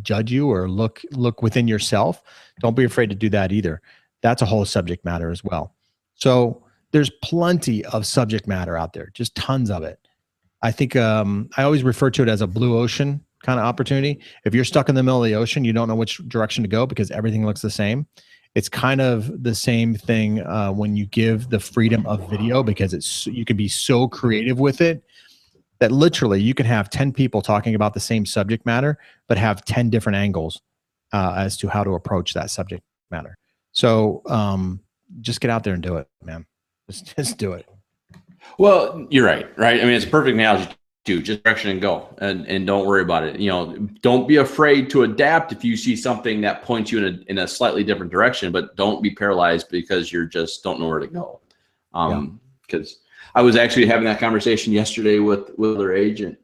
judge you or look within yourself. Don't be afraid to do that either. That's a whole subject matter as well. So there's plenty of subject matter out there, just tons of it. I think I always refer to it as a blue ocean kind of opportunity. If you're stuck in the middle of the ocean, you don't know which direction to go because everything looks the same. It's kind of the same thing when you give the freedom of video, because you can be so creative with it that literally you can have 10 people talking about the same subject matter, but have 10 different angles as to how to approach that subject matter. So just get out there and do it, man. Just do it. Well, you're right. I mean, it's a perfect analogy too. Just direction and go, and don't worry about it. Don't be afraid to adapt if you see something that points you in a slightly different direction, but don't be paralyzed because you just don't know where to go. Because I was actually having that conversation yesterday with our agent.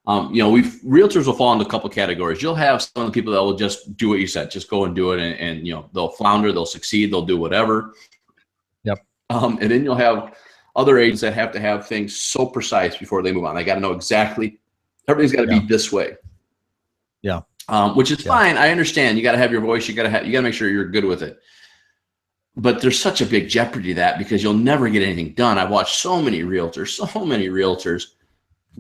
Realtors will fall into a couple categories. You'll have some of the people that will just do what you said, just go and do it, and they'll flounder, they'll succeed, they'll do whatever. Yep. And then you'll have other agents that have to have things so precise before they move on. They got to know exactly, everything's got to be this way. Yeah. Which is fine. I understand. You got to have your voice. You got to make sure you're good with it. But there's such a big jeopardy to that because you'll never get anything done. I've watched so many realtors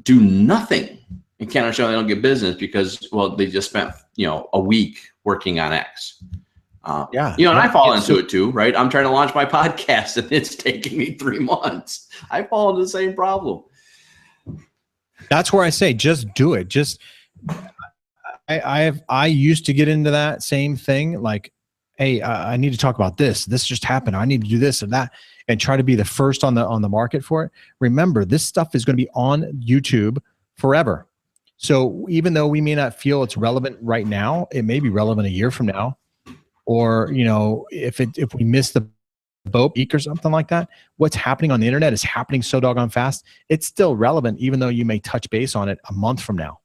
do nothing and can't understand they don't get business because, well, they just spent, a week working on X. And I fall into it too, right? I'm trying to launch my podcast and it's taking me 3 months. I fall into the same problem. That's where I say, just do it. I used to get into that same thing. Like, hey, I need to talk about this. This just happened. I need to do this or that, and try to be the first on the market for it. Remember, this stuff is going to be on YouTube forever. So even though we may not feel it's relevant right now, it may be relevant a year from now. Or, if we miss the boat week or something like that, what's happening on the internet is happening so doggone fast. It's still relevant, even though you may touch base on it a month from now.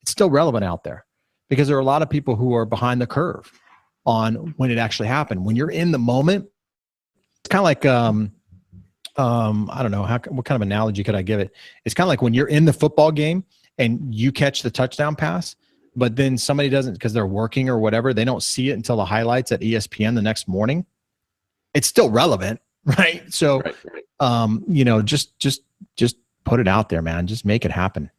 It's still relevant out there because there are a lot of people who are behind the curve on when it actually happened. When you're in the moment, it's kind of like, I don't know, what kind of analogy could I give it? It's kind of like when you're in the football game and you catch the touchdown pass, but then somebody doesn't, because they're working or whatever, they don't see it until the highlights at ESPN the next morning. It's still relevant, right? So, just put it out there, man. Just make it happen.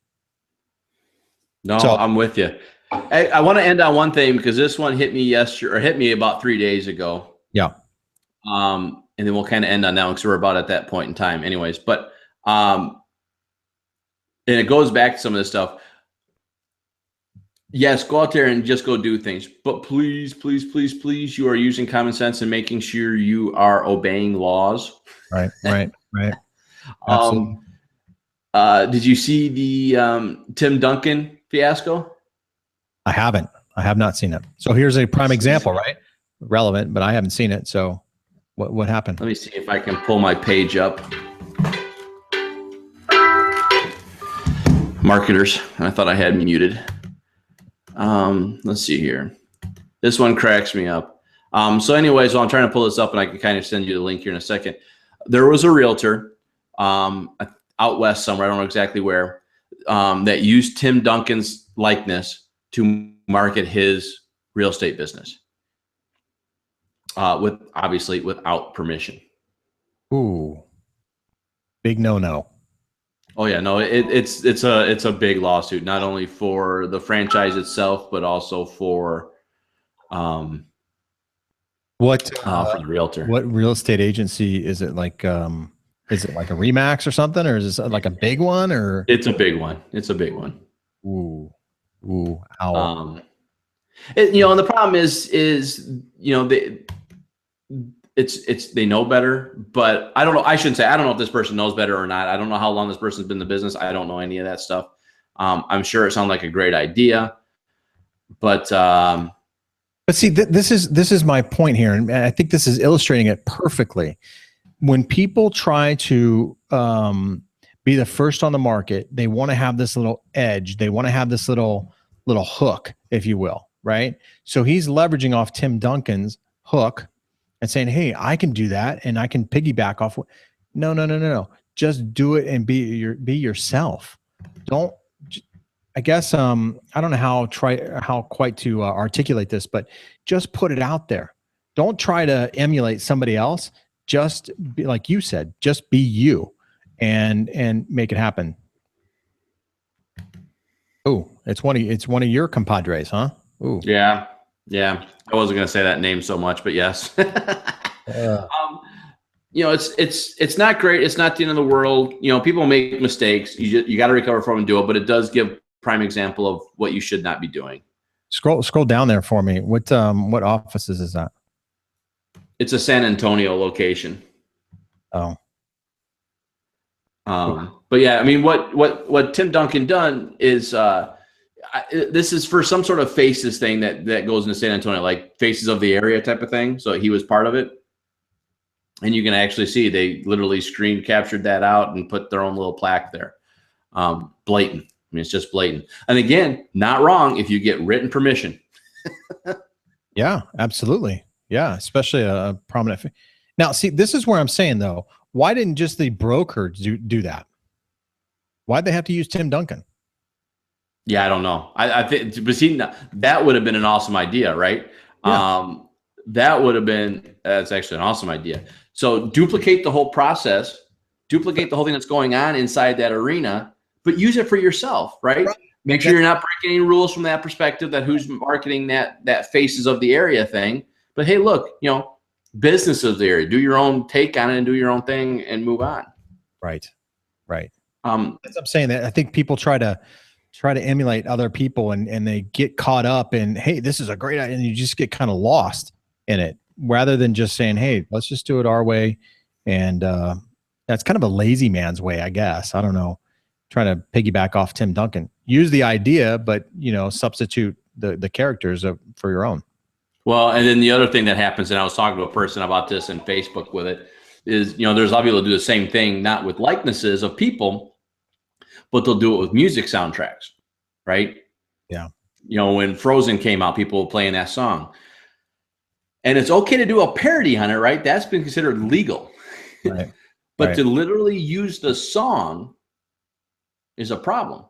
No, I'm with you. I want to end on one thing because this one hit me yesterday, or hit me about 3 days ago. Yeah. And then we'll kind of end on that one because we're about at that point in time, anyways. But and it goes back to some of this stuff. Yes, go out there and just go do things. But please, please, please, please, you are using common sense and making sure you are obeying laws. Right. Did you see the Tim Duncan fiasco? I haven't. I have not seen it. So here's a prime example, right? Relevant, but I haven't seen it. So what happened? Let me see if I can pull my page up. Marketers. I thought I had muted. Let's see here. This one cracks me up. So anyways, I'm trying to pull this up and I can kind of send you the link here in a second. There was a realtor out west somewhere, I don't know exactly where, that used Tim Duncan's likeness to market his real estate business, obviously without permission. Ooh, big no. Oh yeah, no, it's a big lawsuit, not only for the franchise itself, but also um What for the realtor. what real estate agency is it like? Is it like a Remax or something, or is this like a big one? Or It's a big one. It's a big one. ooh, ooh, ow. Um, and the problem is they know better, but I don't know. I shouldn't say I don't know if this person knows better or not. I don't know how long this person's been in the business. I don't know any of that stuff. I'm sure it sounds like a great idea, but But see, this is my point here, and I think this is illustrating it perfectly. When people try to be the first on the market, they want to have this little edge. They want to have this little hook, if you will, right? So he's leveraging off Tim Duncan's hook and saying, "Hey, I can do that, and I can piggyback off." No, no, no, no, no. Just do it and be yourself. Don't. I guess I don't know how quite to articulate this, but just put it out there. Don't try to emulate somebody else. Just be like you said. Just be you, and make it happen. Oh, it's one of your compadres, huh? Ooh. yeah. I wasn't going to say that name so much, but yes. It's not great. It's not the end of the world. People make mistakes. You got to recover from and do it, but it does give prime example of what you should not be doing. Scroll down there for me. What offices is that? It's a San Antonio location. Oh. But yeah, I mean, what Tim Duncan done is this is for some sort of faces thing that goes into San Antonio, like faces of the area type of thing. So he was part of it. And you can actually see they literally screen captured that out and put their own little plaque there. Blatant. I mean, it's just blatant. And again, not wrong if you get written permission. Yeah, absolutely. Yeah, especially a prominent. Now, see, this is where I'm saying though, why didn't just the broker do that? Why'd they have to use Tim Duncan? Yeah, I don't know. I think, but see, that would have been an awesome idea, right? Yeah. That's actually an awesome idea. So duplicate the whole process, duplicate the whole thing that's going on inside that arena, but use it for yourself, right? Make sure you're not breaking any rules from that perspective, that who's marketing that faces of the area thing. But hey, look, business of the area, do your own take on it and do your own thing and move on. Right. As I'm saying, that I think people try to emulate other people and they get caught up in, hey, this is a great idea, and you just get kind of lost in it rather than just saying, hey, let's just do it our way. And that's kind of a lazy man's way, I guess. I don't know. Trying to piggyback off Tim Duncan. Use the idea, but substitute the characters for your own. Well, and then the other thing that happens, and I was talking to a person about this in Facebook with it, is there's a lot of people who do the same thing, not with likenesses of people, but they'll do it with music soundtracks, right? Yeah. When Frozen came out, people were playing that song. And it's okay to do a parody on it, right? That's been considered legal. Right. But to literally use the song is a problem.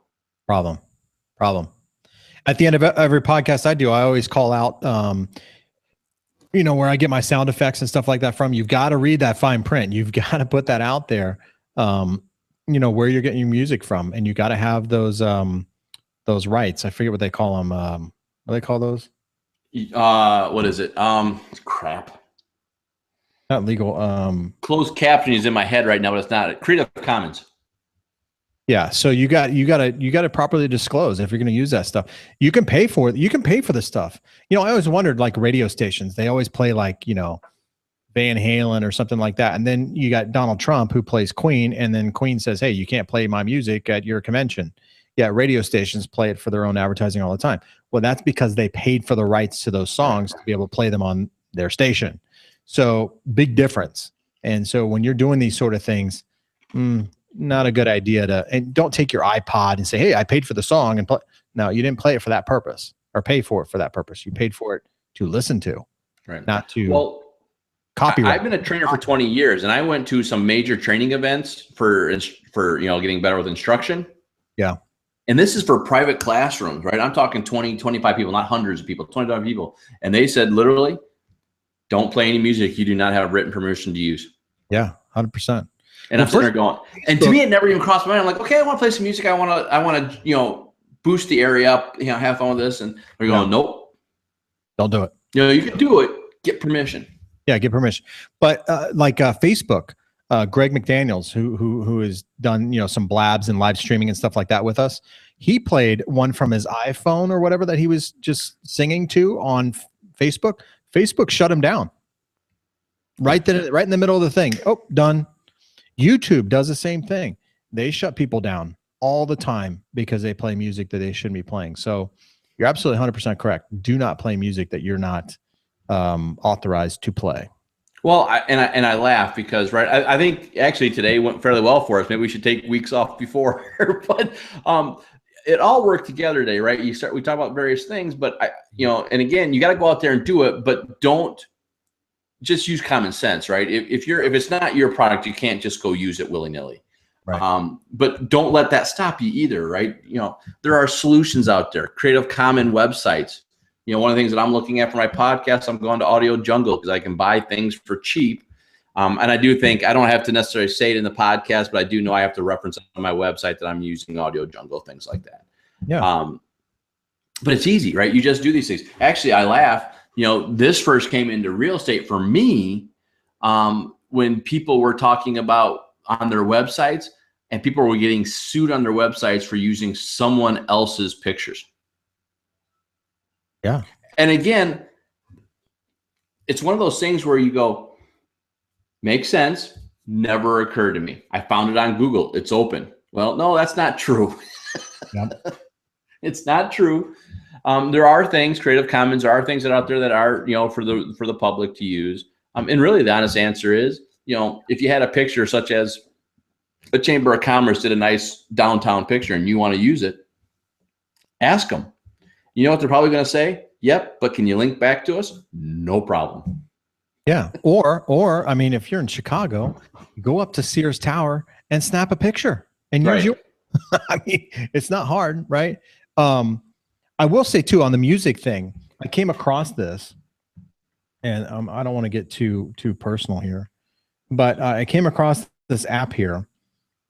Problem. At the end of every podcast I do, I always call out, where I get my sound effects and stuff like that from. You've got to read that fine print. You've got to put that out there, where you're getting your music from. And you got to have those rights. I forget what they call them. What do they call those? What is it? Crap. Not legal. Closed captioning is in my head right now, but it's not. Creative Commons. Yeah. So you got to properly disclose if you're going to use that stuff. You can pay for it. You can pay for the stuff. I always wondered, like radio stations, they always play like, Van Halen or something like that. And then you got Donald Trump who plays Queen, and then Queen says, hey, you can't play my music at your convention. Yeah. Radio stations play it for their own advertising all the time. Well, that's because they paid for the rights to those songs to be able to play them on their station. So big difference. And so when you're doing these sort of things, not a good idea and don't take your iPod and say, hey, I paid for the song and play. No, you didn't play it for that purpose or pay for it for that purpose. You paid for it to listen to, right? Not to copyright. I've been a trainer for 20 years, and I went to some major training events for getting better with instruction. Yeah. And this is for private classrooms, right? I'm talking 20, 25 people, not hundreds of people, 25 people. And they said, literally, don't play any music you do not have written permission to use. Yeah, 100%. And I'm sitting there going, and to me, it never even crossed my mind. I'm like, okay, I want to play some music. I want to, boost the area up, have fun with this. And they're going, nope. Don't do it. You can do it. Get permission. Yeah, get permission. But Facebook, Greg McDaniels, who has done, some blabs and live streaming and stuff like that with us. He played one from his iPhone or whatever that he was just singing to on Facebook. Facebook shut him down. Right in the middle of the thing. Oh, done. YouTube does the same thing. They shut people down all the time because they play music that they shouldn't be playing. So you're absolutely 100% correct. Do not play music that you're not authorized to play. Well, I laugh because I think actually today went fairly well for us. Maybe we should take weeks off before, but it all worked together today, right? We talk about various things, but and again, you got to go out there and do it, but don't just use common sense, right? If it's not your product, you can't just go use it willy-nilly. Right. But don't let that stop you either, right? There are solutions out there. Creative Commons websites. One of the things that I'm looking at for my podcast, I'm going to Audio Jungle because I can buy things for cheap. And I do think I don't have to necessarily say it in the podcast, but I do know I have to reference on my website that I'm using Audio Jungle, things like that. Yeah. But it's easy, right? You just do these things. Actually, I laugh. This first came into real estate for me when people were talking about on their websites and people were getting sued on their websites for using someone else's pictures. Yeah. And again, it's one of those things where you go, makes sense. Never occurred to me. I found it on Google. It's open. Well, no, that's not true. Yep. It's not true. There are things, Creative Commons, there are things that are out there that are, for the public to use. And really the honest answer is, if you had a picture such as a Chamber of Commerce did a nice downtown picture and you want to use it, ask them. You know what they're probably going to say? Yep, but can you link back to us? No problem. Yeah. Or I mean, if you're in Chicago, go up to Sears Tower and snap a picture and use your. I mean, it's not hard, right? I will say too, on the music thing, I came across this, and I don't want to get too personal here, but I came across this app here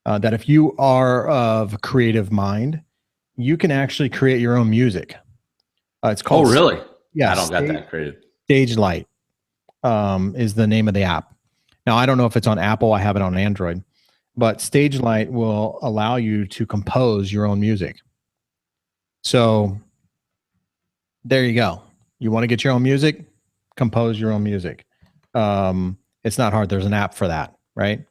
that if you are of a creative mind, you can actually create your own music. It's called. Oh, really? Yeah. I don't got that creative. Stage Light is the name of the app. Now, I don't know if it's on Apple. I have it on Android, but Stage Light will allow you to compose your own music. So there you go. You want to get your own music? Compose your own music. It's not hard. There's an app for that, right?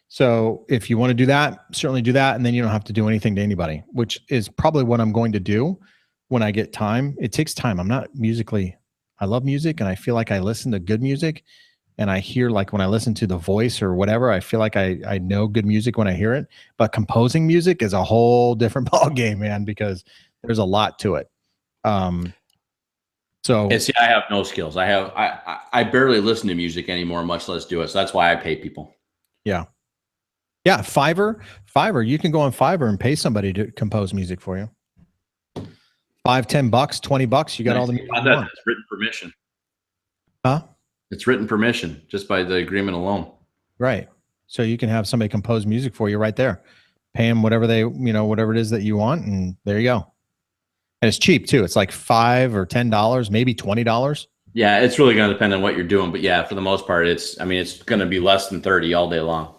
So if you want to do that, certainly do that. And then you don't have to do anything to anybody, which is probably what I'm going to do when I get time. It takes time. I'm not I love music and I feel like I listen to good music and I hear, like when I listen to The Voice or whatever, I feel like I know good music when I hear it, but composing music is a whole different ball game, man, because there's a lot to it. So see, I have no skills. I barely listen to music anymore, much less do it. So that's why I pay people. Yeah. Yeah. Fiverr, you can go on Fiverr and pay somebody to compose music for you. $5, $10, $20. You got all the music. That's written permission. Huh? It's written permission just by the agreement alone. Right. So you can have somebody compose music for you right there. Pay them whatever whatever it is that you want, and there you go. And it's cheap too. It's like $5 or $10, maybe $20. Yeah, it's really going to depend on what you're doing, but yeah, for the most part, it's going to be less than 30 all day long.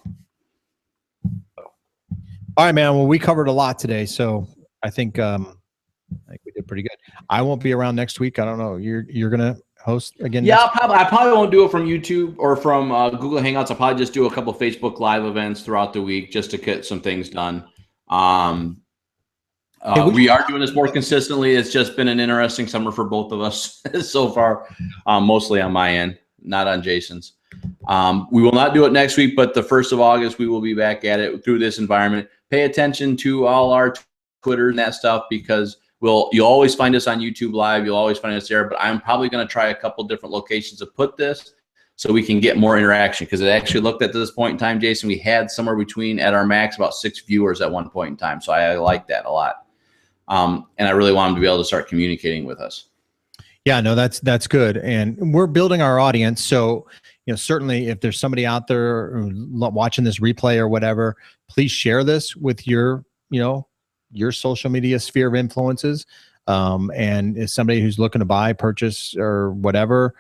All right, man. Well, we covered a lot today, so I think we did pretty good. I won't be around next week. I don't know. You're gonna host again? Yeah, I probably won't do it from YouTube or from Google Hangouts. I'll probably just do a couple of Facebook Live events throughout the week just to get some things done. We are doing this more consistently. It's just been an interesting summer for both of us so far, mostly on my end, not on Jason's. We will not do it next week, but the 1st of August, we will be back at it through this environment. Pay attention to all our Twitter and that stuff because you'll always find us on YouTube Live. You'll always find us there, but I'm probably going to try a couple different locations to put this so we can get more interaction because it actually looked at this point in time, Jason, we had somewhere between at our max about 6 viewers at one point in time. So I like that a lot. And I really want them to be able to start communicating with us. Yeah, no, that's good. And we're building our audience. So, certainly if there's somebody out there watching this replay or whatever, please share this with your social media sphere of influences. And as somebody who's looking to buy, purchase, or whatever,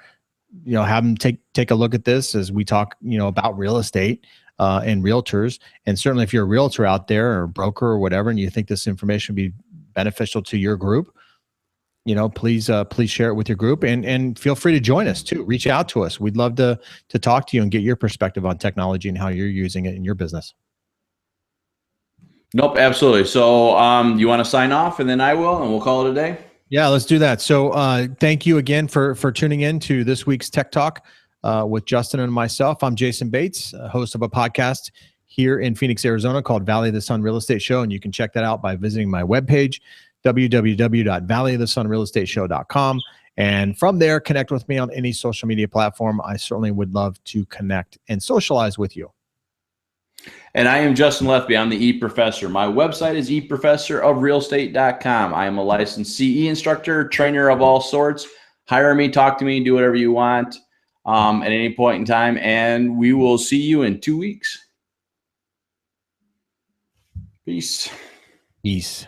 have them take a look at this as we talk, about real estate and realtors. And certainly if you're a realtor out there or a broker or whatever, and you think this information would be beneficial to your group, please share it with your group, and feel free to join us too. Reach out to us. We'd love to talk to you and get your perspective on technology and how you're using it in your business. Nope, absolutely. So you want to sign off, and then I will, and we'll call it a day? Yeah, let's do that. So thank you again for tuning in to this week's Tech Talk with Justin and myself. I'm Jason Bates, host of a podcast here in Phoenix, Arizona called Valley of the Sun Real Estate Show. And you can check that out by visiting my webpage, www.valleyofthesunrealestateShow.com. And from there, connect with me on any social media platform. I certainly would love to connect and socialize with you. And I am Justin Lethby. I'm the E-Professor. My website is eprofessorofrealestate.com. I am a licensed CE instructor, trainer of all sorts. Hire me, talk to me, do whatever you want at any point in time. And we will see you in 2 weeks. Peace. Peace.